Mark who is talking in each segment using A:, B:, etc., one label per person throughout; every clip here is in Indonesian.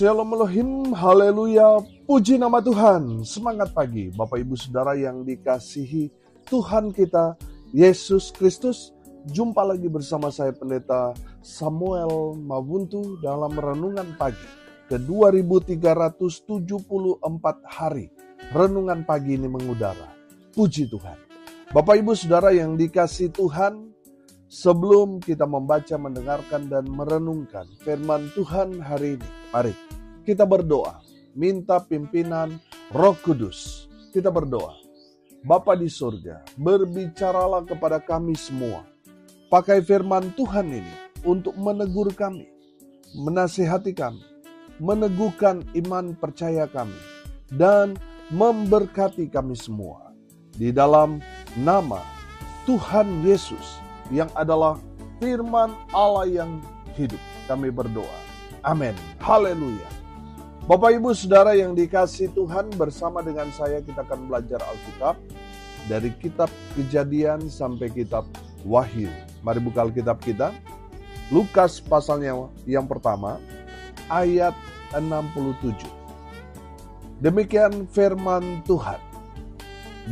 A: Shalom Elohim, haleluya, puji nama Tuhan. Semangat pagi Bapak Ibu Saudara yang dikasihi Tuhan kita Yesus Kristus. Jumpa lagi bersama saya Pendeta Samuel Mabuntu dalam Renungan Pagi ke 2374 hari. Renungan pagi ini mengudara. Puji Tuhan. Bapak Ibu Saudara yang dikasihi Tuhan, sebelum kita membaca, mendengarkan, dan merenungkan firman Tuhan hari ini, mari kita berdoa, minta pimpinan Roh Kudus. Kita berdoa. Bapa di surga, berbicaralah kepada kami semua. Pakai firman Tuhan ini untuk menegur kami, menasihati kami, meneguhkan iman percaya kami, dan memberkati kami semua. Di dalam nama Tuhan Yesus, yang adalah firman Allah yang hidup, kami berdoa. Amin. Haleluya. Bapak Ibu Saudara yang dikasihi Tuhan, bersama dengan saya kita akan belajar Alkitab dari kitab Kejadian sampai kitab Wahyu. Mari buka Alkitab kita. Lukas pasalnya yang pertama, ayat 67. Demikian firman Tuhan.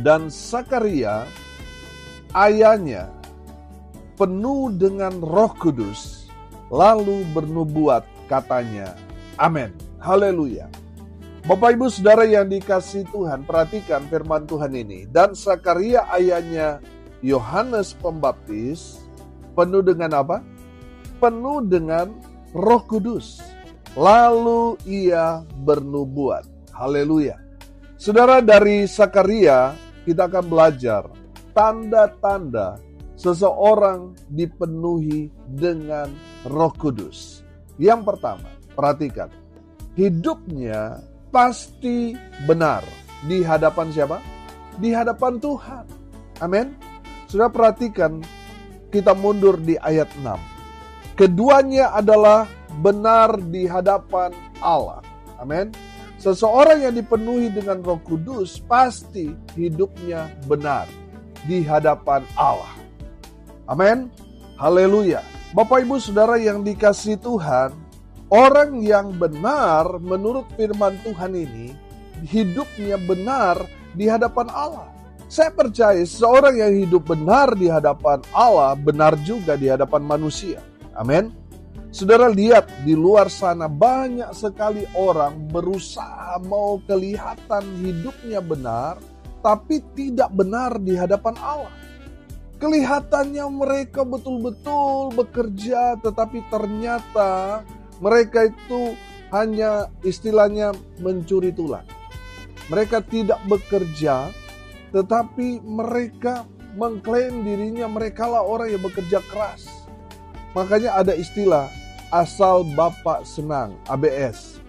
A: Dan Sakaria, ayahnya, penuh dengan Roh Kudus, lalu bernubuat, katanya, amin. Haleluya. Bapak Ibu Saudara yang dikasihi Tuhan, perhatikan firman Tuhan ini. Dan Sakaria ayahnya Yohanes Pembaptis, penuh dengan apa? Penuh dengan Roh Kudus, lalu ia bernubuat. Haleluya. Saudara, dari Sakaria kita akan belajar tanda-tanda seseorang dipenuhi dengan Roh Kudus. Yang pertama, perhatikan. Hidupnya pasti benar. Di hadapan siapa? Di hadapan Tuhan. Amin. Sudah perhatikan, kita mundur di ayat 6. Keduanya adalah benar di hadapan Allah. Amin. Seseorang yang dipenuhi dengan Roh Kudus pasti hidupnya benar di hadapan Allah. Amin. Haleluya. Bapak Ibu Saudara yang dikasihi Tuhan, orang yang benar menurut firman Tuhan ini, hidupnya benar di hadapan Allah. Saya percaya seorang yang hidup benar di hadapan Allah, benar juga di hadapan manusia. Amin. Saudara lihat di luar sana banyak sekali orang berusaha mau kelihatan hidupnya benar, tapi tidak benar di hadapan Allah. Kelihatannya mereka betul-betul bekerja, tetapi ternyata mereka itu hanya istilahnya mencuri tulang. Mereka tidak bekerja, tetapi mereka mengklaim dirinya merekalah orang yang bekerja keras. Makanya ada istilah asal Bapak senang, ABS.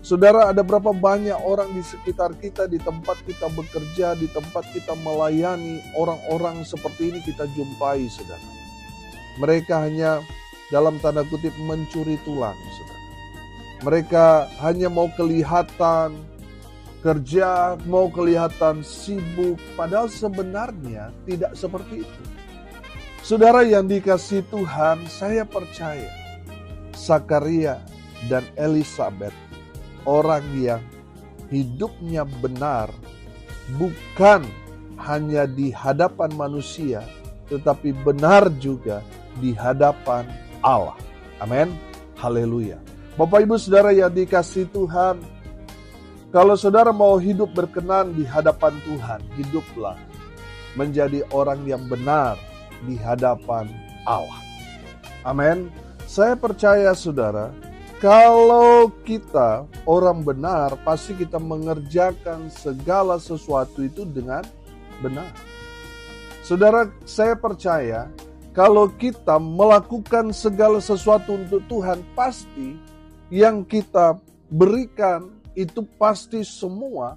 A: Saudara, ada berapa banyak orang di sekitar kita, di tempat kita bekerja, di tempat kita melayani, orang-orang seperti ini kita jumpai, saudara. Mereka hanya dalam tanda kutip mencuri tulang, saudara. Mereka hanya mau kelihatan kerja, mau kelihatan sibuk, padahal sebenarnya tidak seperti itu. Saudara yang dikasihi Tuhan, saya percaya Sakaria dan Elisabet, orang yang hidupnya benar, bukan hanya di hadapan manusia, tetapi benar juga di hadapan Allah. Amin. Haleluya. Bapak Ibu Saudara yang dikasihi Tuhan, kalau saudara mau hidup berkenan di hadapan Tuhan, hiduplah menjadi orang yang benar di hadapan Allah. Amin. Saya percaya saudara, kalau kita orang benar, pasti kita mengerjakan segala sesuatu itu dengan benar. Saudara, saya percaya kalau kita melakukan segala sesuatu untuk Tuhan, pasti yang kita berikan itu pasti semua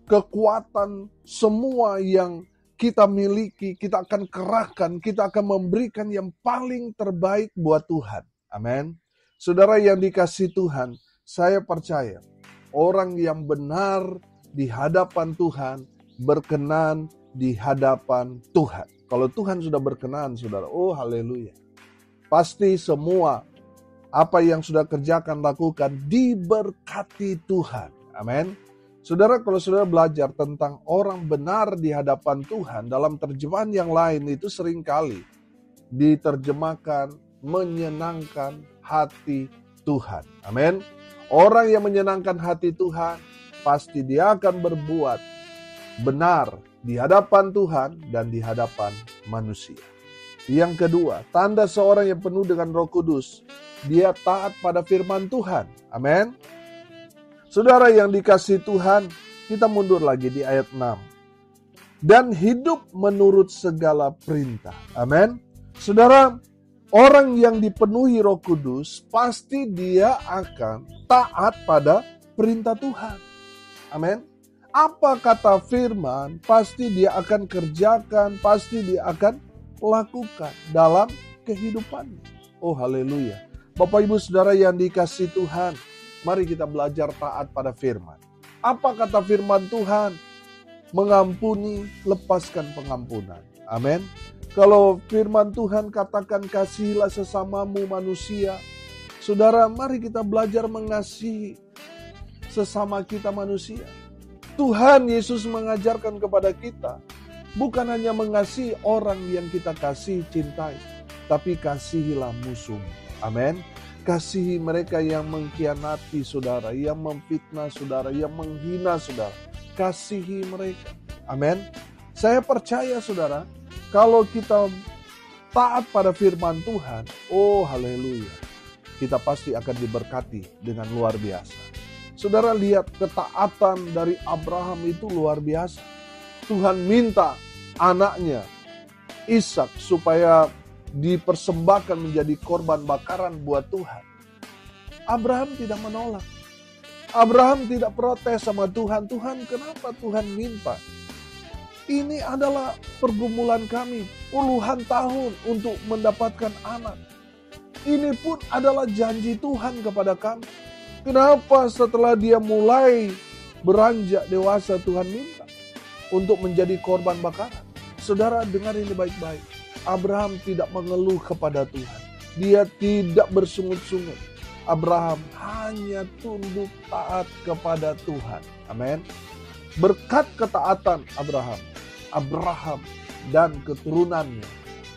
A: kekuatan, semua yang kita miliki, kita akan kerahkan, kita akan memberikan yang paling terbaik buat Tuhan. Amin. Saudara yang dikasihi Tuhan, saya percaya orang yang benar di hadapan Tuhan, berkenan di hadapan Tuhan. Kalau Tuhan sudah berkenan, saudara, oh haleluya. Pasti semua Apa yang sudah kerjakan, lakukan, diberkati Tuhan. Amin. Saudara, kalau saudara belajar tentang orang benar di hadapan Tuhan, dalam terjemahan yang lain itu seringkali diterjemahkan menyenangkan hati Tuhan. Amin. Orang yang menyenangkan hati Tuhan, pasti dia akan berbuat benar di hadapan Tuhan dan di hadapan manusia. Yang kedua, tanda seorang yang penuh dengan Roh Kudus, dia taat pada firman Tuhan. Amin. Saudara yang dikasihi Tuhan, kita mundur lagi di ayat 6. Dan hidup menurut segala perintah. Amin. Saudara, orang yang dipenuhi Roh Kudus, pasti dia akan taat pada perintah Tuhan. Amin. Apa kata firman, pasti dia akan kerjakan, pasti dia akan lakukan dalam kehidupannya. Oh, haleluya. Bapak Ibu Saudara yang dikasihi Tuhan, mari kita belajar taat pada firman. Apa kata firman Tuhan? Mengampuni, lepaskan pengampunan. Amin. Kalau firman Tuhan katakan kasihilah sesamamu manusia, saudara, mari kita belajar mengasihi sesama kita manusia. Tuhan Yesus mengajarkan kepada kita, bukan hanya mengasihi orang yang kita kasih, cintai, tapi kasihilah musuhmu. Amin. Kasihi mereka yang mengkhianati saudara, yang memfitnah saudara, yang menghina saudara. Kasihi mereka. Amin. Saya percaya saudara, kalau kita taat pada firman Tuhan, oh haleluya, kita pasti akan diberkati dengan luar biasa. Saudara lihat ketaatan dari Abraham itu luar biasa. Tuhan minta anaknya Ishak supaya dipersembahkan menjadi korban bakaran buat Tuhan. Abraham tidak menolak. Abraham tidak protes sama Tuhan. Tuhan, kenapa Tuhan minta? Ini adalah pergumulan kami puluhan tahun untuk mendapatkan anak. Ini pun adalah janji Tuhan kepada kami. Kenapa setelah dia mulai beranjak dewasa Tuhan minta untuk menjadi korban bakaran? Saudara, dengar ini baik-baik. Abraham tidak mengeluh kepada Tuhan. Dia tidak bersungut-sungut. Abraham hanya tunduk taat kepada Tuhan. Amin. Berkat ketaatan Abraham dan keturunannya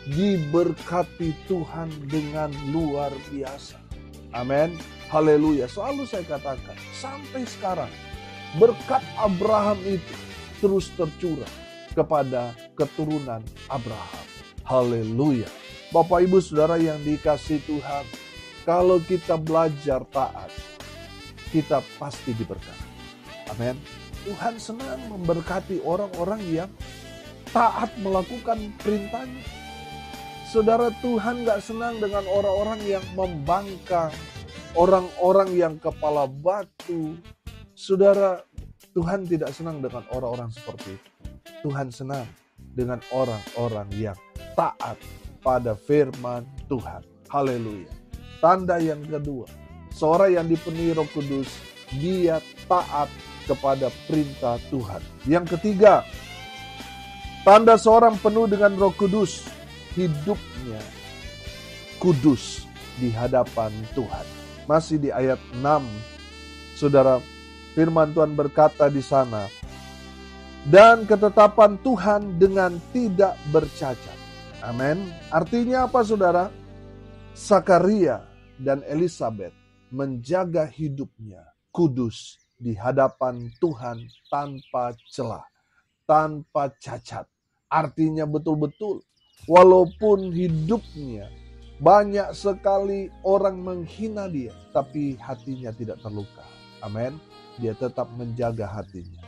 A: diberkati Tuhan dengan luar biasa. Amin. Haleluya. Selalu saya katakan, sampai sekarang berkat Abraham itu terus tercurah kepada keturunan Abraham. Haleluya. Bapak Ibu Saudara yang dikasihi Tuhan, kalau kita belajar taat, kita pasti diberkati. Amin. Tuhan senang memberkati orang-orang yang taat melakukan perintahnya. Saudara, Tuhan gak senang dengan orang-orang yang membangkang, orang-orang yang kepala batu. Saudara, Tuhan tidak senang dengan orang-orang seperti itu. Tuhan senang dengan orang-orang yang taat pada firman Tuhan. Haleluya. Tanda yang kedua, seorang yang dipenuhi Roh Kudus, dia taat kepada perintah Tuhan. Yang ketiga, tanda seorang penuh dengan Roh Kudus, hidupnya kudus di hadapan Tuhan. Masih di ayat 6, saudara, firman Tuhan berkata di sana, dan ketetapan Tuhan dengan tidak bercacat. Amin. Artinya apa saudara? Sakaria dan Elisabet menjaga hidupnya kudus di hadapan Tuhan tanpa celah, tanpa cacat. Artinya betul-betul walaupun hidupnya banyak sekali orang menghina dia, tapi hatinya tidak terluka. Amin. Dia tetap menjaga hatinya.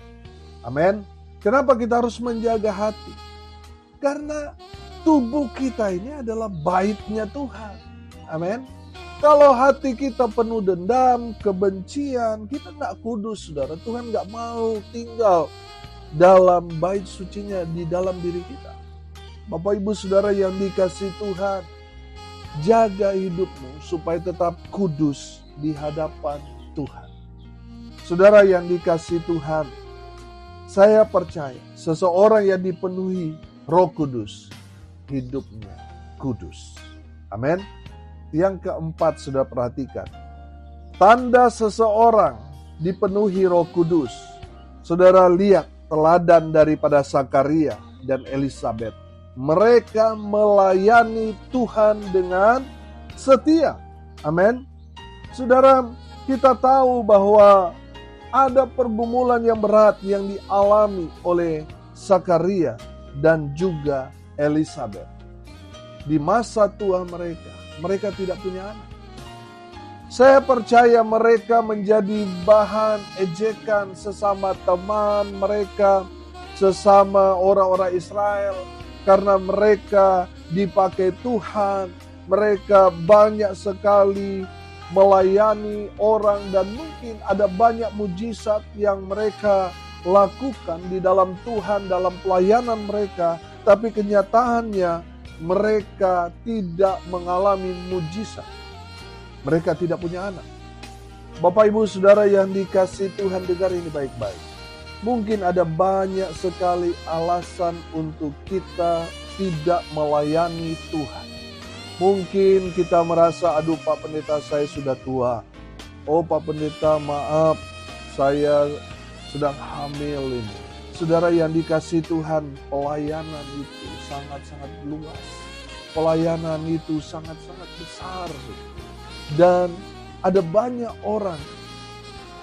A: Amin. Kenapa kita harus menjaga hati? Karena tubuh kita ini adalah baitnya Tuhan. Amin. Kalau hati kita penuh dendam, kebencian, kita gak kudus, saudara. Tuhan gak mau tinggal dalam bait sucinya di dalam diri kita. Bapak Ibu Saudara yang dikasihi Tuhan, jaga hidupmu supaya tetap kudus di hadapan Tuhan. Saudara yang dikasihi Tuhan, saya percaya seseorang yang dipenuhi Roh Kudus, hidupnya kudus. Amin. Yang keempat, sudah perhatikan. Tanda seseorang dipenuhi Roh Kudus. Saudara lihat teladan daripada Zakaria dan Elisabet. Mereka melayani Tuhan dengan setia. Amin. Saudara, kita tahu bahwa ada pergumulan yang berat yang dialami oleh Zakaria dan juga Elisabet. Di masa tua mereka tidak punya anak. Saya percaya mereka menjadi bahan ejekan sesama teman mereka, sesama orang-orang Israel, karena mereka dipakai Tuhan. Mereka banyak sekali melayani orang dan mungkin ada banyak mujizat yang mereka lakukan di dalam Tuhan, dalam pelayanan mereka. Tapi kenyataannya mereka tidak mengalami mujizat. Mereka tidak punya anak. Bapak Ibu Saudara yang dikasihi Tuhan, dengar ini baik-baik. Mungkin ada banyak sekali alasan untuk kita tidak melayani Tuhan. Mungkin kita merasa, aduh Pak Pendeta saya sudah tua. Oh Pak Pendeta maaf, saya sedang hamil ini. Saudara yang dikasihi Tuhan, pelayanan itu sangat-sangat luas. Pelayanan itu sangat-sangat besar. Dan ada banyak orang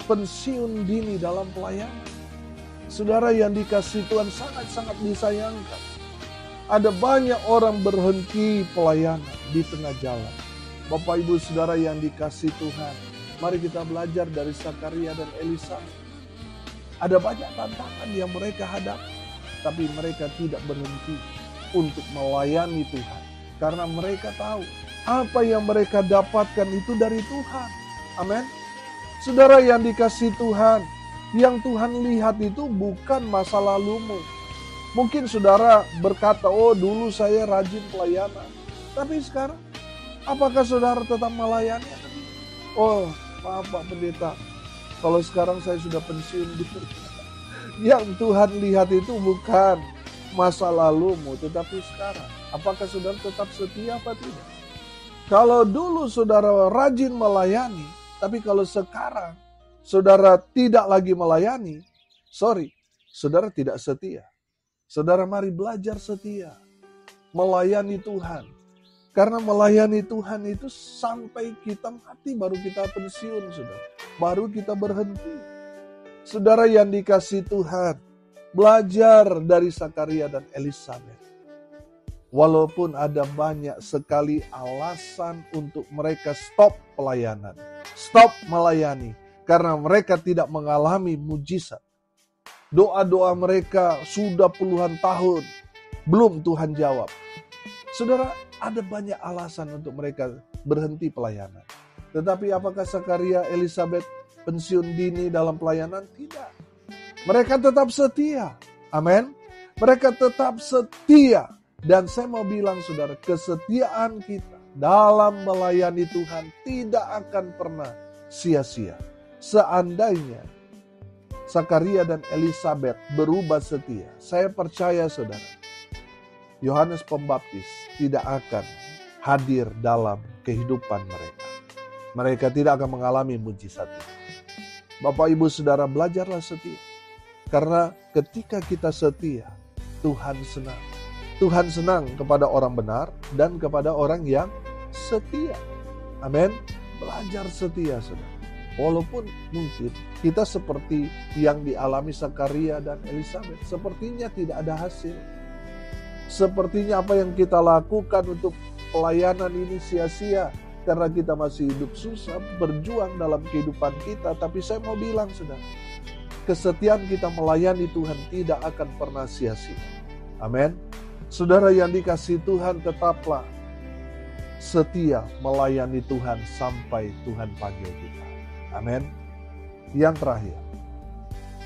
A: pensiun dini dalam pelayanan. Saudara yang dikasihi Tuhan, sangat-sangat disayangkan. Ada banyak orang berhenti pelayanan di tengah jalan. Bapak Ibu Saudara yang dikasihi Tuhan, mari kita belajar dari Zakaria dan Elisabet. Ada banyak tantangan yang mereka hadapi, tapi mereka tidak berhenti untuk melayani Tuhan. Karena mereka tahu apa yang mereka dapatkan itu dari Tuhan. Amin. Saudara yang dikasihi Tuhan, yang Tuhan lihat itu bukan masa lalumu. Mungkin saudara berkata, oh dulu saya rajin pelayanan. Tapi sekarang, apakah saudara tetap melayani? Oh maaf Pak Pendeta, kalau sekarang saya sudah pensiun. Yang Tuhan lihat itu bukan masa lalumu, tetapi sekarang. Apakah saudara tetap setia apa tidak? Kalau dulu saudara rajin melayani, tapi kalau sekarang saudara tidak lagi melayani, saudara tidak setia. Saudara mari belajar setia, melayani Tuhan. Karena melayani Tuhan itu sampai kita mati baru kita pensiun, saudara. Baru kita berhenti. Saudara yang dikasihi Tuhan, belajar dari Zakaria dan Elisabet. Walaupun ada banyak sekali alasan untuk mereka stop pelayanan, stop melayani. Karena mereka tidak mengalami mujizat. Doa-doa mereka sudah puluhan tahun, belum Tuhan jawab. Saudara, ada banyak alasan untuk mereka berhenti pelayanan. Tetapi apakah Zakaria, Elisabet pensiun dini dalam pelayanan? Tidak. Mereka tetap setia. Amin. Mereka tetap setia. Dan saya mau bilang saudara, kesetiaan kita dalam melayani Tuhan tidak akan pernah sia-sia. Seandainya Zakaria dan Elisabet berubah setia, saya percaya saudara, Yohanes Pembaptis tidak akan hadir dalam kehidupan mereka. Mereka tidak akan mengalami mujizat itu. Bapak Ibu Saudara, belajarlah setia. Karena ketika kita setia, Tuhan senang. Tuhan senang kepada orang benar dan kepada orang yang setia. Amin. Belajar setia saudara. Walaupun mungkin kita seperti yang dialami Zakaria dan Elisabet, sepertinya tidak ada hasil. Sepertinya apa yang kita lakukan untuk pelayanan ini sia-sia karena kita masih hidup susah, berjuang dalam kehidupan kita. Tapi saya mau bilang saudara, kesetiaan kita melayani Tuhan tidak akan pernah sia-sia. Amin. Saudara yang dikasihi Tuhan, tetaplah setia melayani Tuhan sampai Tuhan panggil kita. Amin. Yang terakhir,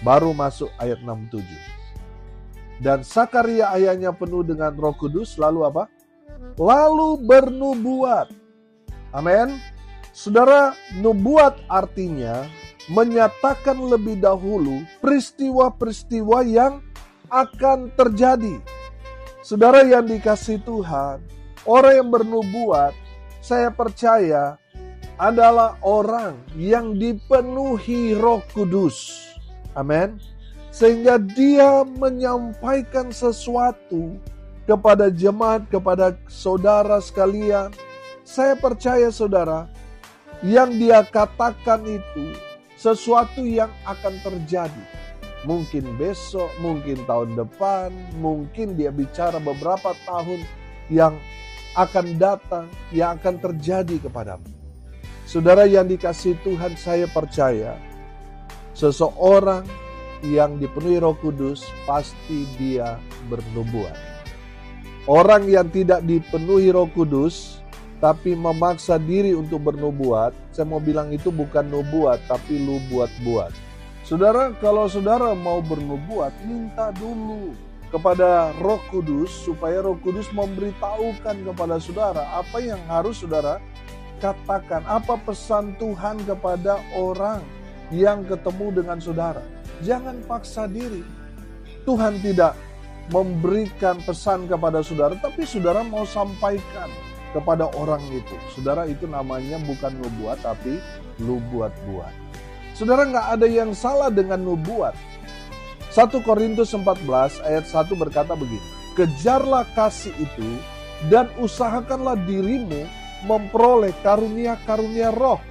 A: baru masuk ayat 67. Dan Zakaria ayahnya penuh dengan Roh Kudus, lalu apa? Lalu bernubuat. Amin. Saudara, nubuat artinya menyatakan lebih dahulu peristiwa-peristiwa yang akan terjadi. Saudara yang dikasihi Tuhan, orang yang bernubuat saya percaya adalah orang yang dipenuhi Roh Kudus. Amin. Sehingga dia menyampaikan sesuatu kepada jemaat, kepada saudara sekalian. Saya percaya saudara, yang dia katakan itu sesuatu yang akan terjadi. Mungkin besok, mungkin tahun depan, mungkin dia bicara beberapa tahun yang akan datang, yang akan terjadi kepadamu. Saudara yang dikasihi Tuhan, saya percaya seseorang yang dipenuhi Roh Kudus pasti dia bernubuat. Orang yang tidak dipenuhi Roh Kudus tapi memaksa diri untuk bernubuat, saya mau bilang itu bukan nubuat tapi lu buat-buat. Saudara, kalau saudara mau bernubuat, minta dulu kepada Roh Kudus supaya Roh Kudus memberitahukan kepada saudara apa yang harus saudara katakan, apa pesan Tuhan kepada orang yang ketemu dengan saudara. Jangan paksa diri. Tuhan tidak memberikan pesan kepada saudara, tapi saudara mau sampaikan kepada orang itu. Saudara, itu namanya bukan nubuat, tapi lu buat-buat. Saudara, nggak ada yang salah dengan nubuat. 1 Korintus 14 ayat 1 berkata begini, kejarlah kasih itu dan usahakanlah dirimu memperoleh karunia-karunia roh.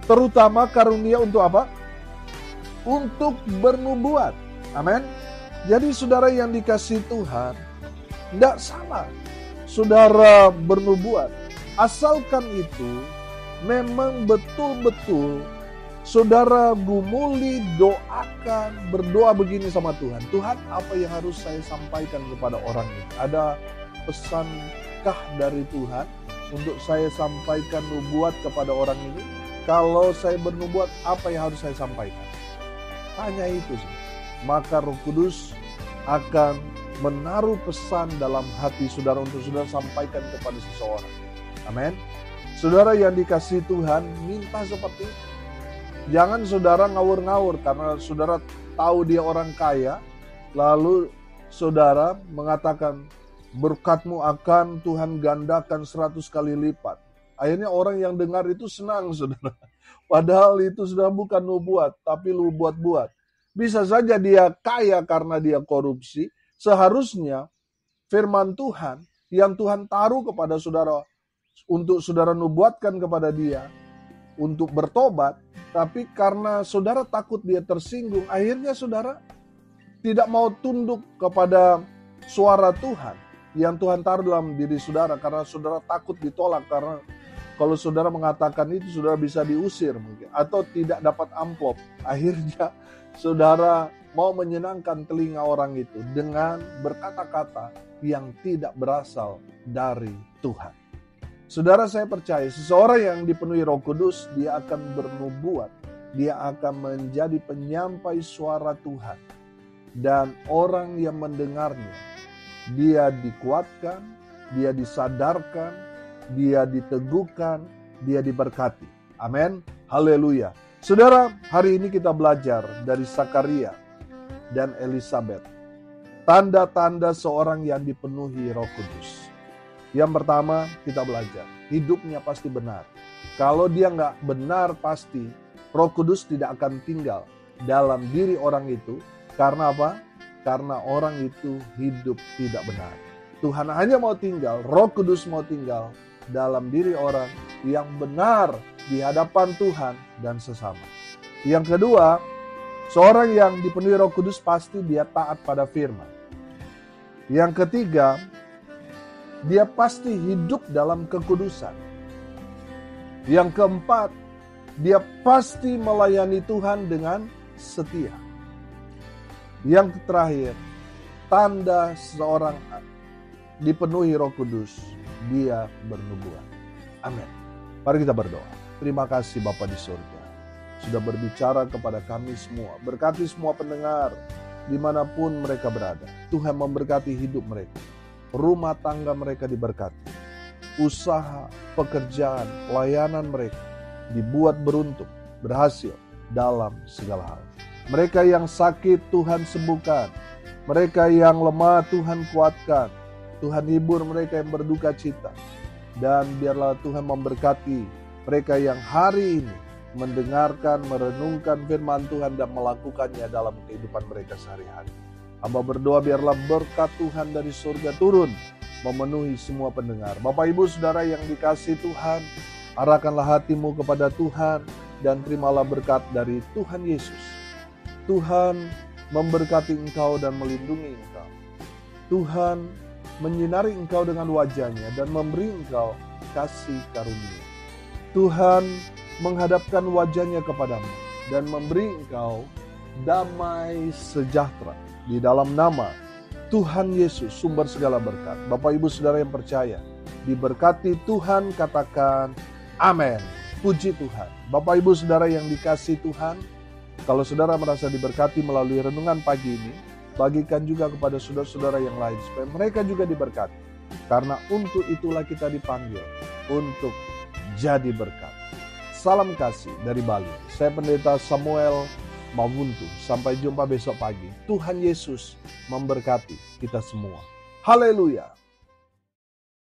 A: Terutama karunia untuk apa? Untuk bernubuat. Amin. Jadi saudara yang dikasihi Tuhan, tidak salah saudara bernubuat. Asalkan itu memang betul-betul saudara gumuli, doakan, berdoa begini sama Tuhan. Tuhan, apa yang harus saya sampaikan kepada orang ini? Ada pesankah dari Tuhan untuk saya sampaikan nubuat kepada orang ini? Kalau saya bernubuat, apa yang harus saya sampaikan? Tanya itu sih. Maka Roh Kudus akan menaruh pesan dalam hati saudara untuk saudara sampaikan kepada seseorang. Amin. Saudara yang dikasihi Tuhan, minta seperti itu. Jangan saudara ngawur-ngawur karena saudara tahu dia orang kaya, lalu saudara mengatakan berkatmu akan Tuhan gandakan 100 kali lipat. Akhirnya orang yang dengar itu senang saudara. Padahal itu sudah bukan nubuat, tapi lu buat-buat. Bisa saja dia kaya karena dia korupsi. Seharusnya firman Tuhan yang Tuhan taruh kepada saudara untuk saudara nubuatkan kepada dia untuk bertobat. Tapi karena saudara takut dia tersinggung, akhirnya saudara tidak mau tunduk kepada suara Tuhan yang Tuhan taruh dalam diri saudara karena saudara takut ditolak, karena kalau saudara mengatakan itu saudara bisa diusir mungkin atau tidak dapat amplop. Akhirnya saudara mau menyenangkan telinga orang itu dengan berkata-kata yang tidak berasal dari Tuhan. Saudara, saya percaya seseorang yang dipenuhi Roh Kudus, dia akan bernubuat. Dia akan menjadi penyampai suara Tuhan. Dan orang yang mendengarnya, dia dikuatkan, dia disadarkan, dia diteguhkan, dia diberkati. Amin. Haleluya. Saudara, hari ini kita belajar dari Zakaria dan Elisabet. Tanda-tanda seorang yang dipenuhi Roh Kudus. Yang pertama, kita belajar, hidupnya pasti benar. Kalau dia nggak benar, pasti Roh Kudus tidak akan tinggal dalam diri orang itu. Karena apa? Karena orang itu hidup tidak benar. Tuhan hanya mau tinggal, Roh Kudus mau tinggal dalam diri orang yang benar di hadapan Tuhan dan sesama. Yang kedua, seorang yang dipenuhi Roh Kudus pasti dia taat pada firman. Yang ketiga, dia pasti hidup dalam kekudusan. Yang keempat, dia pasti melayani Tuhan dengan setia. Yang terakhir, tanda seorang dipenuhi Roh Kudus, dia bernubuat. Amin. Mari kita berdoa. Terima kasih Bapa di surga, sudah berbicara kepada kami semua. Berkati semua pendengar dimanapun mereka berada. Tuhan memberkati hidup mereka. Rumah tangga mereka diberkati. Usaha, pekerjaan, pelayanan mereka dibuat beruntung, berhasil dalam segala hal. Mereka yang sakit Tuhan sembuhkan. Mereka yang lemah Tuhan kuatkan. Tuhan hibur mereka yang berduka cita. Dan biarlah Tuhan memberkati mereka yang hari ini mendengarkan, merenungkan firman Tuhan dan melakukannya dalam kehidupan mereka sehari-hari. Hamba berdoa biarlah berkat Tuhan dari surga turun memenuhi semua pendengar. Bapak Ibu Saudara yang dikasihi Tuhan, arahkanlah hatimu kepada Tuhan dan terimalah berkat dari Tuhan Yesus. Tuhan memberkati engkau dan melindungi engkau. Tuhan menyinari engkau dengan wajah-Nya dan memberi engkau kasih karunia. Tuhan menghadapkan wajah-Nya kepadamu dan memberi engkau damai sejahtera. Di dalam nama Tuhan Yesus, sumber segala berkat. Bapak Ibu Saudara yang percaya, diberkati Tuhan, katakan amin. Puji Tuhan. Bapak Ibu Saudara yang dikasihi Tuhan, kalau saudara merasa diberkati melalui renungan pagi ini, bagikan juga kepada saudara-saudara yang lain supaya mereka juga diberkati. Karena untuk itulah kita dipanggil untuk jadi berkat. Salam kasih dari Bali. Saya Pendeta Samuel Mawuntu. Sampai jumpa besok pagi. Tuhan Yesus memberkati kita semua. Haleluya.